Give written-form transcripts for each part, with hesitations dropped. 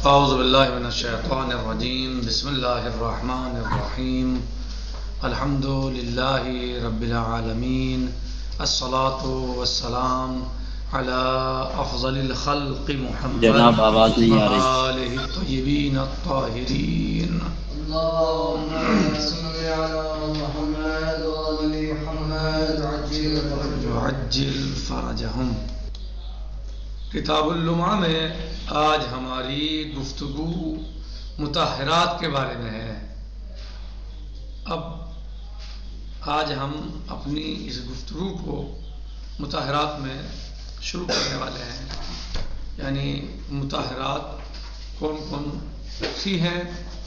اعوذ باللہ من الشیطان الرجیم بسم اللہ الرحمن الرحیم الحمد للہ رب العالمین الصلاة والسلام علی افضل الخلق محمد جناب آواز نہیں آ رہی. آلہ الطیبین الطاہرین اللهم صل على محمد وآل محمد عجل فرجہم. کتاب اللمعہ میں آج ہماری گفتگو مطہرات کے بارے میں ہے. اب آج ہم اپنی اس گفتگو کو مطہرات میں شروع کرنے والے ہیں. یعنی مطہرات کون کون سی ہیں،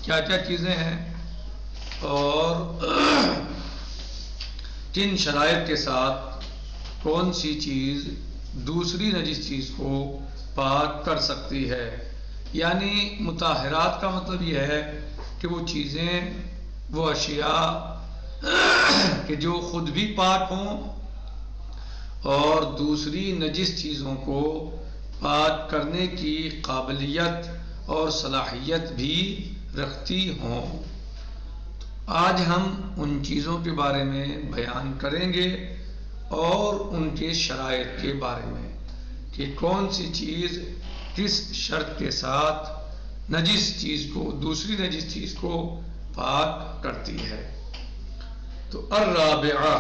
کیا کیا چیزیں ہیں، اور کن شرائط کے ساتھ کون سی چیز دوسری نجس چیز کو پاک کر سکتی ہے. یعنی مطہرات کا مطلب یہ ہے کہ وہ چیزیں، وہ اشیاء کہ جو خود بھی پاک ہوں اور دوسری نجس چیزوں کو پاک کرنے کی قابلیت اور صلاحیت بھی رکھتی ہوں. آج ہم ان چیزوں کے بارے میں بیان کریں گے اور ان کے شرائط کے بارے میں کہ کون سی چیز کس شرط کے ساتھ نجس چیز کو، دوسری نجس چیز کو پاک کرتی ہے. تو الرابعہ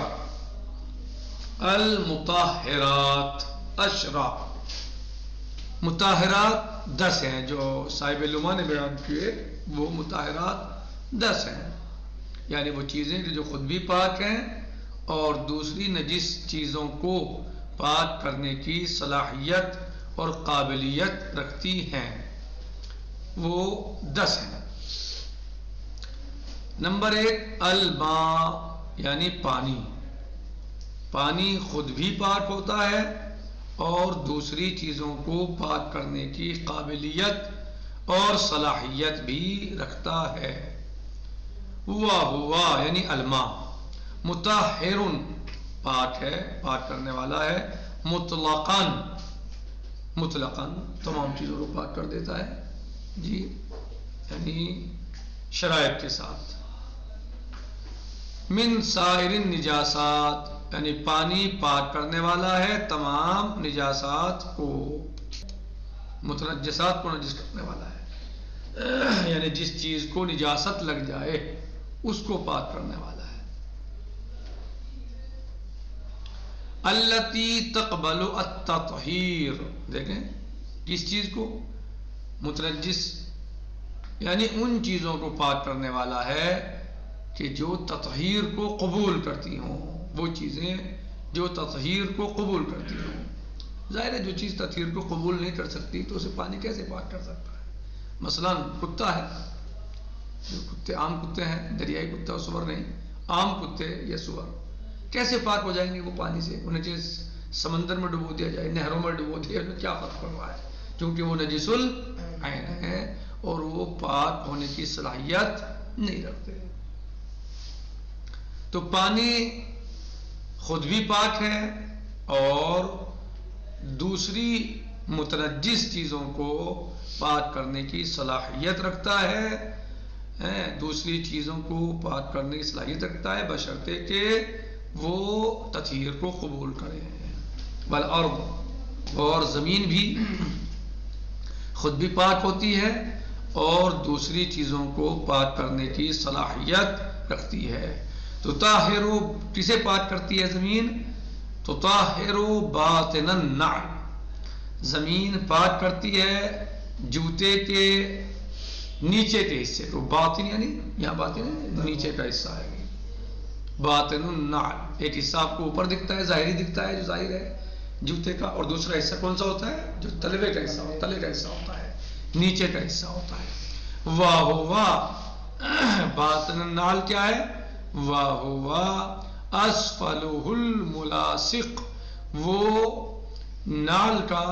المطہرات عشرہ. مطہرات 10 ہیں جو صاحب لمعہ نے بیان کیے، وہ مطہرات 10 ہیں. یعنی وہ چیزیں جو خود بھی پاک ہیں اور دوسری نجس چیزوں کو پاک کرنے کی صلاحیت اور قابلیت رکھتی ہیں، وہ 10 ہیں. نمبر 1 الماء، یعنی پانی. پانی خود بھی پاک ہوتا ہے اور دوسری چیزوں کو پاک کرنے کی قابلیت اور صلاحیت بھی رکھتا ہے. ہوا یعنی الماء مطہر، پاک ہے، پاک کرنے والا ہے. مطلقاً تمام چیزوں کو پاک کر دیتا ہے جی، یعنی شرائط کے ساتھ. من سائر النجاسات، یعنی پانی پاک کرنے والا ہے تمام نجاسات کو، متنجسات کو نجس کرنے والا ہے. یعنی جس چیز کو نجاست لگ جائے اس کو پاک کرنے والا ہے. التی تقبل التطہیر، دیکھیں کس چیز کو، متنجس، یعنی ان چیزوں کو پاک کرنے والا ہے کہ جو تطہیر کو قبول کرتی ہوں. وہ چیزیں جو تطہیر کو قبول کرتی ہوں. ظاہر ہے جو چیز تطہیر کو قبول نہیں کر سکتی تو اسے پانی کیسے پاک کر سکتا ہے. مثلا کتا ہے، جو کتے عام کتے ہیں، دریائی کتا اور سور نہیں، عام کتے یا سور کیسے پاک ہو جائیں گے وہ پانی سے؟ انہیں جس سمندر میں ڈبو دیا جائے، نہروں میں ڈبو دیا جائے، کیا فرق پڑ رہا ہے؟ کیونکہ وہ نجس العین ہے اور وہ پاک ہونے کی صلاحیت نہیں رکھتے. تو پانی خود بھی پاک ہے اور دوسری متنجس چیزوں کو پاک کرنے کی صلاحیت رکھتا ہے. دوسری چیزوں کو پاک کرنے کی صلاحیت رکھتا ہے بشرطے کہ وہ تطہیر کو قبول کرے. والارض، اور زمین بھی خود بھی پاک ہوتی ہے اور دوسری چیزوں کو پاک کرنے کی صلاحیت رکھتی ہے. تو طاہر، کسے پاک کرتی ہے زمین؟ تو طاہر باطن النعل، زمین پاک کرتی ہے جوتے کے نیچے کے حصے کو. باطن یعنی یہاں باطن ہے، نیچے کا حصہ ہے باطن النعل. ایک حصہ آپ کو اوپر دکھتا ہے، ظاہری دکھتا ہے، جو ظاہر ہے جوتے کا، اور دوسرا حصہ کون سا ہوتا ہے؟ جو تلوے کا حصہ، تلے کا حصہ ہوتا ہے، نیچے کا حصہ ہوتا ہے. واہ باطن النعل کیا ہے؟ واہ اسفلہ الملاصق، وہ نعل کا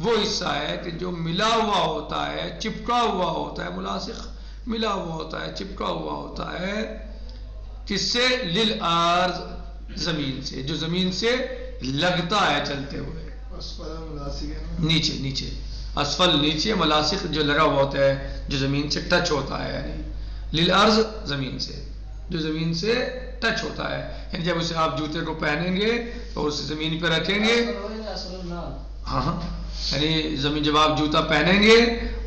وہ حصہ ہے کہ جو ملا ہوا ہوتا ہے، چپکا ہوا ہوتا ہے. ملاصق ملا ہوا ہوتا ہے، چپکا ہوا ہوتا ہے. کس سے؟ للارض، زمین سے، جو زمین سے لگتا ہے چلتے ہوئے. نیچے نیچے اسفل نیچے، ملاسق جو لگا ہوا ہوتا ہے جو زمین سے ٹچ ہوتا ہے، یعنی للارض زمین سے، جو زمین سے ٹچ ہوتا ہے، یعنی جب اسے آپ جوتے کو پہنیں گے اور اسے زمین پہ رکھیں گے، ہاں یعنی زمین جب آپ جوتا پہنیں گے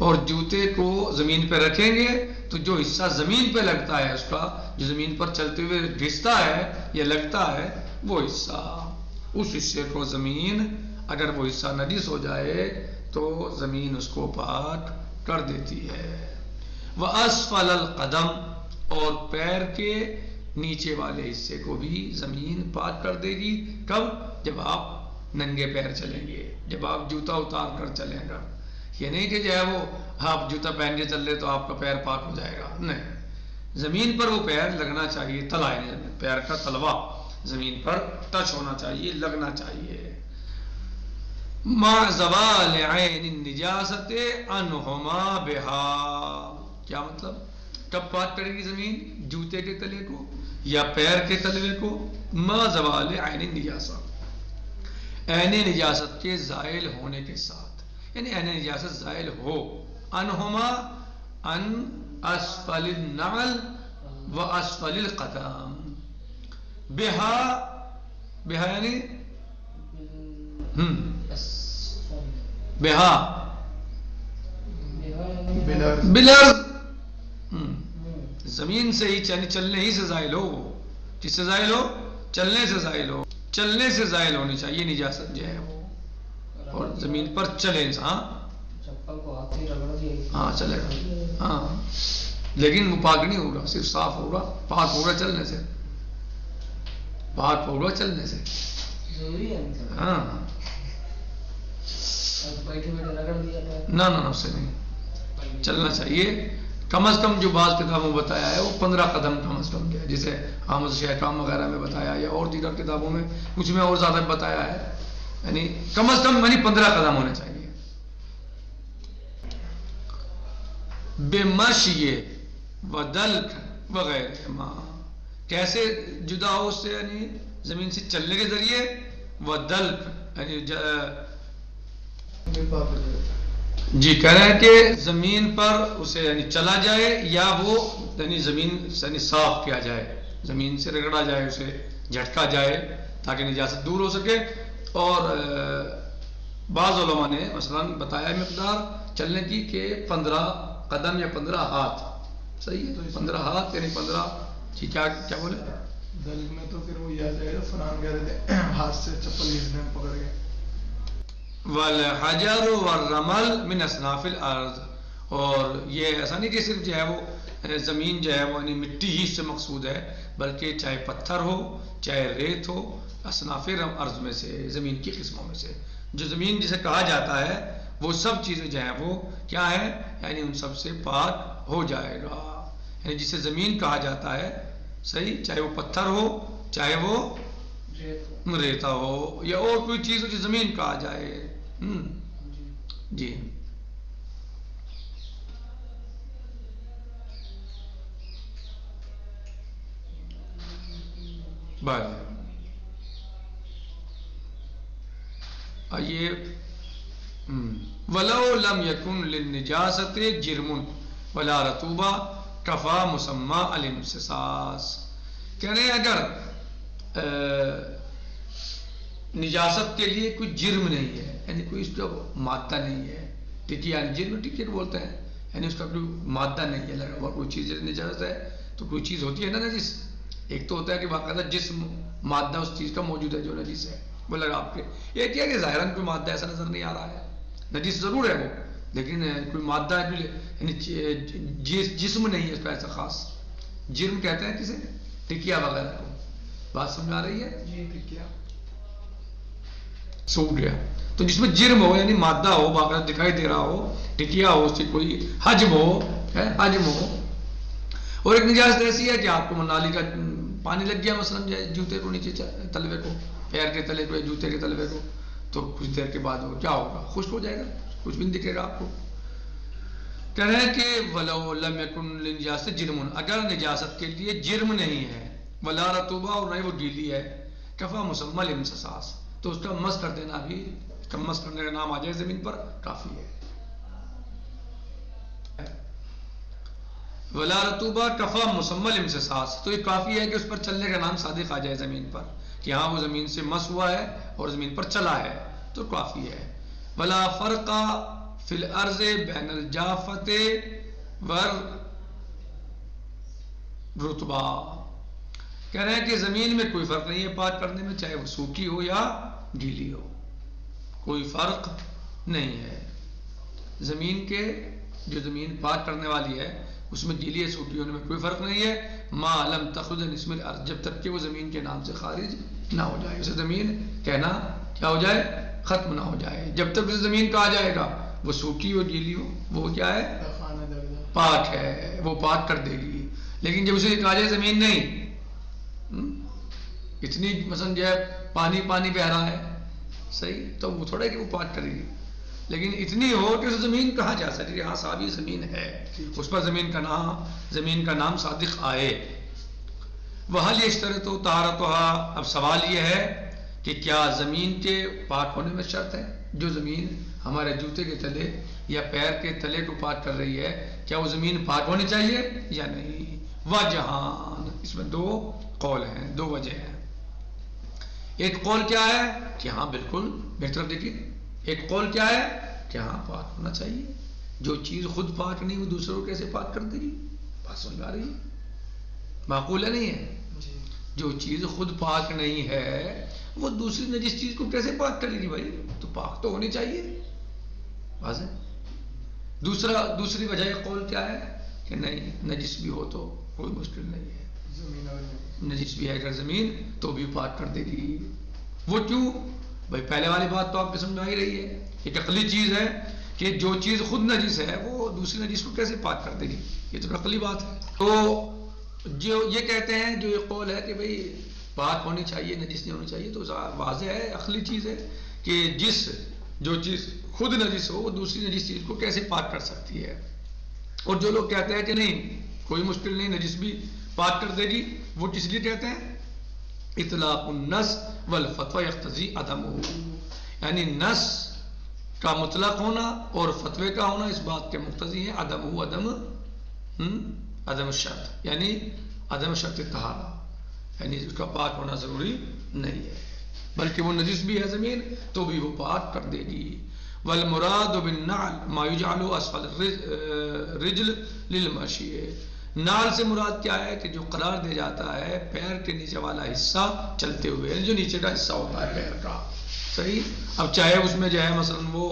اور جوتے کو زمین پہ رکھیں گے تو جو حصہ زمین پہ لگتا ہے اس کا، جو زمین پر چلتے ہوئے گھستا ہے یا لگتا ہے، وہ حصہ، اس حصے کو زمین، اگر وہ حصہ نجس ہو جائے تو زمین اس کو پاک کر دیتی ہے۔ وَأَسْفَلَ الْقَدَمِ، اور پیر کے نیچے والے حصے کو بھی زمین پاک کر دے گی۔ کب؟ جب آپ ننگے پیر چلیں گے، جب آپ جوتا اتار کر چلیں گا، یہ نہیں کہ جو ہے وہ آپ جوتا پہن کے چل رہے تو آپ کا پیر پاک ہو جائے گا، نہیں، زمین پر وہ پیر لگنا چاہیے، تلا پیر کا تلوا زمین پر ٹچ ہونا چاہیے، لگنا چاہیے۔ مَعْ زَوَالِ عَيْنِ النِّجَاسَةِ عَنْهُمَا بِهَا، کیا مطلب؟ کب پاک کرے گی زمین؟ جوتے کے تلے کو یا پیر کے تلوے کو؟ مَعْ زَوَالِ عَيْنِ النِّجَاسَةِ، عین نجاست کے زائل ہونے کے ساتھ، یعنی عین نجاست زائل ہو، انہما، ان اسفل النعل و اسفل القدم، بہا، بہا یعنی بہا بالارض، زمین سے ہی، چلنے ہی سے زائل ہو، کس سے زائل ہو؟ چلنے سے زائل ہو، چلنے سے زائل ہونی چاہیے نجاست جو ہے وہ، اور زمین پر چلے انسان، ہاں چلے گا، ہاں لیکن وہ پاک نہیں ہوگا، صرف صاف ہوگا، پاک ہوگا چلنے سے، پاک ہوگا چلنے سے، ہاں نہ اس سے نہیں، چلنا چاہیے۔ کم از کم جو بعض کتابوں میں بتایا ہے وہ 15 قدم کم از کم کیا ہے، جسے حامد شہکام وغیرہ میں بتایا یا اور دیگر کتابوں میں کچھ میں اور زیادہ بتایا ہے، یعنی کم از کم یعنی 15 قدم ہونے چاہیے۔ بمشی ودلک وغیرہ، کیسے جدا ہو اس سے؟ یعنی زمین سے چلنے کے ذریعے، ودلک یعنی جی کہہ رہے ہیں کہ زمین پر اسے یعنی چلا جائے، یا وہ یعنی زمین یعنی صاف کیا جائے، زمین سے رگڑا جائے، اسے جھٹکا جائے تاکہ نجاست دور ہو سکے۔ اور بعض علماء نے مثلا بتایا مقدار چلنے کی کہ 15 قدم یا 15 ہاتھ، صحیح ہے، تو 15 ہاتھ یعنی 15 جی کیا بولے؟ دل میں تو پھر وہ یاد آئے گا، فران کہہ رہے تھے ہاتھ سے چپل لیزنے میں پکڑ گئے۔ والحجر والرمل من اصناف الارض، اور یہ ایسا نہیں کہ صرف جو ہے وہ زمین جو ہے وہ یعنی مٹی ہی سے مقصود ہے، بلکہ چاہے پتھر ہو چاہے ریت ہو، اصناف ارض میں سے، زمین کی قسموں میں سے، جو زمین جسے کہا جاتا ہے وہ سب چیزیں جو ہیں وہ کیا ہے، یعنی ان سب سے پاک ہو جائے گا، یعنی جسے زمین کہا جاتا ہے، صحیح، چاہے وہ پتھر ہو چاہے وہ ریتا ہو یا اور کوئی چیز ہو جو زمین کہا جائے، جی بات یہ ولو لم یکن للنجاست جرم ولا رطوبہ کفا مسمى الامتصاص، کہنے اگر نجاست کے لیے کوئی جرم نہیں ہے، یعنی کوئی اس کا مادہ نہیں ہے، ٹکیا جرم ٹکٹ بولتے ہیں، یعنی اس کا کوئی مادہ نہیں ہے لگا ہوا، کوئی چیز نجاست ہے تو کوئی چیز ہوتی ہے نا نجس، ایک تو ہوتا ہے کہ باقاعدہ جسم مادہ اس چیز کا موجود ہے جو نجس ہے، وہ لگا آپ کے، یہ کیا کہ ظاہراً کوئی مادہ ایسا نظر نہیں آ رہا ہے، نجس ضرور ہے وہ، لیکن کوئی مادہ یعنی جسم نہیں ہے اس کا ایسا خاص، جرم کہتے ہیں کسے؟ ٹکیا وغیرہ کو، بات سمجھ آ رہی ہے؟ جی ٹکیا سوکھ گیا، تو جس میں جرم ہو یعنی مادہ ہو، باقاعدہ دکھائی دے رہا ہو، ٹکیا ہو، اس سے کوئی حجم ہو، حجم ہو۔ اور ایک نجاست ایسی ہے کہ آپ کو منالی کا پانی لگ گیا مثلا جوتے کو نیچے تلوے کو، پیر کے تلے کو، جوتے کے تلوے کو، تو کچھ دیر کے بعد وہ کیا ہوگا؟ خشک ہو جائے گا، کچھ بھی نہیں دکھے گا آپ کو۔ کہہ رہے ہیں کہ ولو لم یکن للنجاست جرم، اگر نجاست کے لیے جرم نہیں ہے، ولا رطوبہ، اور نہیں وہ گیلی ہے، کفا مسمى الامتصاص، تو اس کا مس کر دینا بھی، مس کرنے کا نام آ جائے زمین پر کافی ہے، ولا رطوبہ کفا مسمل امساس، تو یہ کافی ہے کہ اس پر چلنے کا نام صادق آ جائے زمین پر کہ ہاں وہ زمین سے مس ہوا ہے اور زمین پر چلا ہے، تو کافی ہے. ولا فرق فی الارض بین الجافت والرطبہ، کہہ رہے ہیں کہ زمین میں کوئی فرق نہیں ہے پاک کرنے میں، چاہے وہ سوکھی ہو یا گیلی ہو، کوئی فرق نہیں ہے. زمین کے جو زمین پاک کرنے والی ہے اس میں گیلی یا سوکھی ہونے میں کوئی فرق نہیں ہے. ما لم تخرج عن اسم الارض، جب تک کہ وہ زمین کے نام سے خارج نہ ہو جائے، اسے زمین کہنا کیا ہو جائے، ختم نہ ہو جائے. جب تک اسے زمین کہا جائے گا وہ سوکھی ہو گیلی ہو وہ کیا ہے، پاک ہے، وہ پاک کر دے گی. لیکن جب اسے کہا جائے زمین نہیں، اتنی مثلا جو ہے پانی پانی بہ رہا ہے صحیح، تو وہ تھوڑا ہے کہ وہ پاک کرے گی، لیکن اتنی ہو کہ اسے زمین کہا جا سکے کہ ہاں صاحب یہ زمین ہے، اس پر زمین کا نام صادق آئے. وَهَلْ يَشْتَرِطُ طَهَارَتُهَا، اب سوال یہ ہے کہ کیا زمین کے پاک ہونے میں شرط ہے؟ جو زمین ہمارے جوتے کے تلے یا پیر کے تلے کو پاک کر رہی ہے، کیا وہ زمین پاک ہونی چاہیے یا نہیں؟ وجہان، اس میں دو قول ہیں، دو وجہ ہیں. ایک قول کیا ہے کہ ہاں بالکل، میری طرف دیکھیے، ایک قول کیا ہے کہ ہاں پاک ہونا چاہیے. جو چیز خود پاک نہیں وہ دوسروں کو کیسے پاک کر دے گی؟ بات سمجھ آ رہی ہے؟ معقول ہے نہیں ہے؟ جو چیز خود پاک نہیں ہے وہ دوسری نجس چیز کو کیسے پاک کرے گی؟ بھائی تو پاک تو ہونی چاہیے. واضح. دوسری وجہ قول کیا ہے کہ نہیں، نجس بھی ہو تو کوئی مشکل نہیں ہے، نجس بھی ہے اگر زمین تو بھی پاک کر دے گی. وہ کیوں؟ بھائی پہلے والی بات تو آپ کو سمجھ آ ہی رہی ہے، ایک عقلی چیز ہے کہ جو چیز خود نجس ہے وہ دوسری نجس کو کیسے پاک کر دے گی، یہ تو عقلی بات ہے. تو جو یہ کہتے ہیں، جو یہ قول ہے کہ بھئی پاک ہونی چاہیے نجس نہیں ہونی چاہیے، تو واضح ہے، عقلی چیز ہے کہ جو چیز خود نجس ہو وہ دوسری نجس چیز کو کیسے پاک کر سکتی ہے. اور جو لوگ کہتے ہیں کہ نہیں کوئی مشکل نہیں، نجس بھی پاک کر دے گی، وہ کس لیے کہتے ہیں؟ اطلاق النص والفتوى یقتضی عدمہ، یعنی نص کا مطلق ہونا اور فتوے کا ہونا اس بات کے مقتضی ہے عدم الشرط، یعنی عدم شرط طہارہ، یعنی اس کا پاک ہونا ضروری نہیں ہے، بلکہ وہ نجس بھی ہے زمین تو بھی وہ پاک کر دے گی. والمراد بالنعل ما یجعل اسفل الرجل للمشی، نال سے مراد کیا ہے کہ جو قرار دے جاتا ہے پیر کے نیچے والا حصہ چلتے ہوئے، جو نیچے کا حصہ ہوتا ہے پیر کا صحیح. اب چاہے اس میں جو ہے مثلا وہ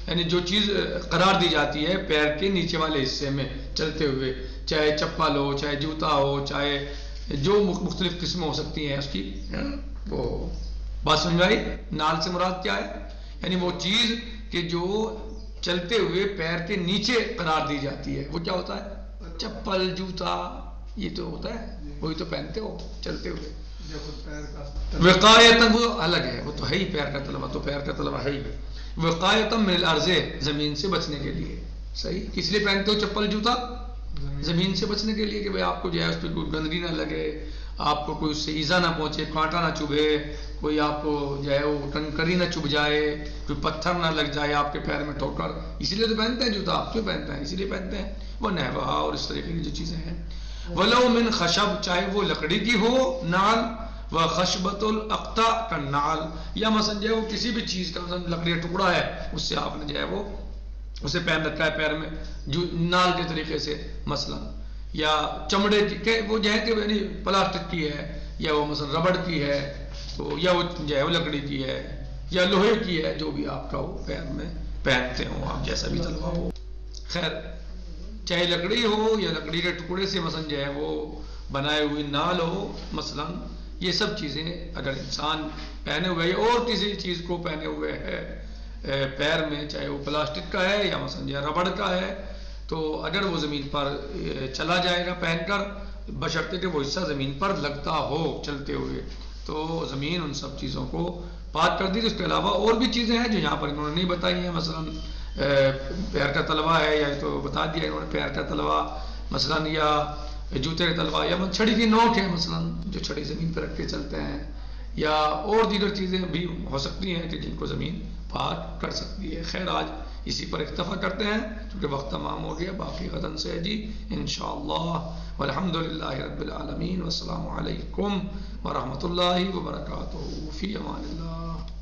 یعنی جو چیز قرار دی جاتی ہے پیر کے نیچے والے حصے میں چلتے ہوئے، چاہے چپل ہو، چاہے جوتا ہو، چاہے جو مختلف قسمیں ہو سکتی ہیں اس کی، وہ بات سمجھ آئی؟ نال سے مراد کیا ہے؟ یعنی وہ چیز کہ جو چلتے ہوئے پیر کے نیچے قرار دی جاتی ہے، وہ کیا ہوتا ہے؟ چپل، جوتا، یہ تو ہوتا ہے، وہی تو پہنتے ہو چلتے ہوئے. وقایتاً وہ الگ ہے، وہ تو ہے ہی پیر کا طلبہ، تو پیر کا طلبہ ہے ہی. وقایتاً من الارض، زمین سے بچنے کے لیے صحیح. کس لیے پہنتے ہو چپل جوتا؟ زمین سے بچنے کے لیے کہ بھائی آپ کو جو ہے اس پہ کوئی گندگی نہ لگے، آپ کو کوئی اس سے ایزا نہ پہنچے، کانٹا نہ چبھے، کوئی آپ کو جو ہے وہ کنکری نہ چبھ جائے، کوئی پتھر نہ لگ جائے آپ کے پیر میں ٹھوکر. اسی لیے تو پہنتے ہیں جوتا. کیوں پہنتے ہیں؟ اسی لیے پہنتے ہیں. وہ نحوہ اور اس طریقے کی جو چیزیں ہیں. ولو من خشب، چاہے وہ لکڑی کی ہو نال، و خشبۃ الاقطاع کا نال، یا مثلا جو ہے وہ کسی بھی چیز کا مثلا لکڑی کا ٹکڑا ہے اس سے آپ نے جو ہے وہ اسے پہن رکھا ہے پیر میں جو نال کے طریقے سے مثلا، یا چمڑے کی وہ جو ہے کہ یعنی پلاسٹک کی ہے، یا وہ مثلا ربڑ کی ہے، تو یا وہ جو ہے وہ لکڑی کی ہے یا لوہے کی ہے، جو بھی آپ کا وہ پیر میں پہنتے ہوں آپ، جیسا بھی طلبہ ہو. خیر چاہے لکڑی ہو یا لکڑی کے ٹکڑے سے مثلا جو ہے وہ بنائے ہوئی نال ہو مثلا، یہ سب چیزیں اگر انسان پہنے ہوئے ہے اور کسی چیز کو پہنے ہوئے ہے پیر میں، چاہے وہ پلاسٹک کا ہے یا مثلا یا ربڑ کا ہے، تو اگر وہ زمین پر چلا جائے گا پہن کر، بشرطے کہ وہ حصہ زمین پر لگتا ہو چلتے ہوئے، تو زمین ان سب چیزوں کو پاک کر دی. اس کے علاوہ اور بھی چیزیں ہیں جو یہاں پر انہوں نے نہیں بتائی ہیں، مثلا پیر کا تلوا ہے، یا تو بتا دیا انہوں نے پیر کا تلوا مثلا، یا جوتے کا تلوا، یا چھڑی کی نوک ہے مثلا جو چھڑی زمین پہ رکھ کے چلتے ہیں، یا اور دیگر چیزیں بھی ہو سکتی ہیں کہ جن کو زمین پاک کر سکتی ہے. خیر آج اسی پر اکتفا کرتے ہیں کیونکہ وقت تمام ہو گیا. باقی غدن سے ہے جی انشاءاللہ. والحمدللہ رب العالمین. والسلام علیکم ورحمۃ اللہ وبرکاتہ. فی امان اللہ.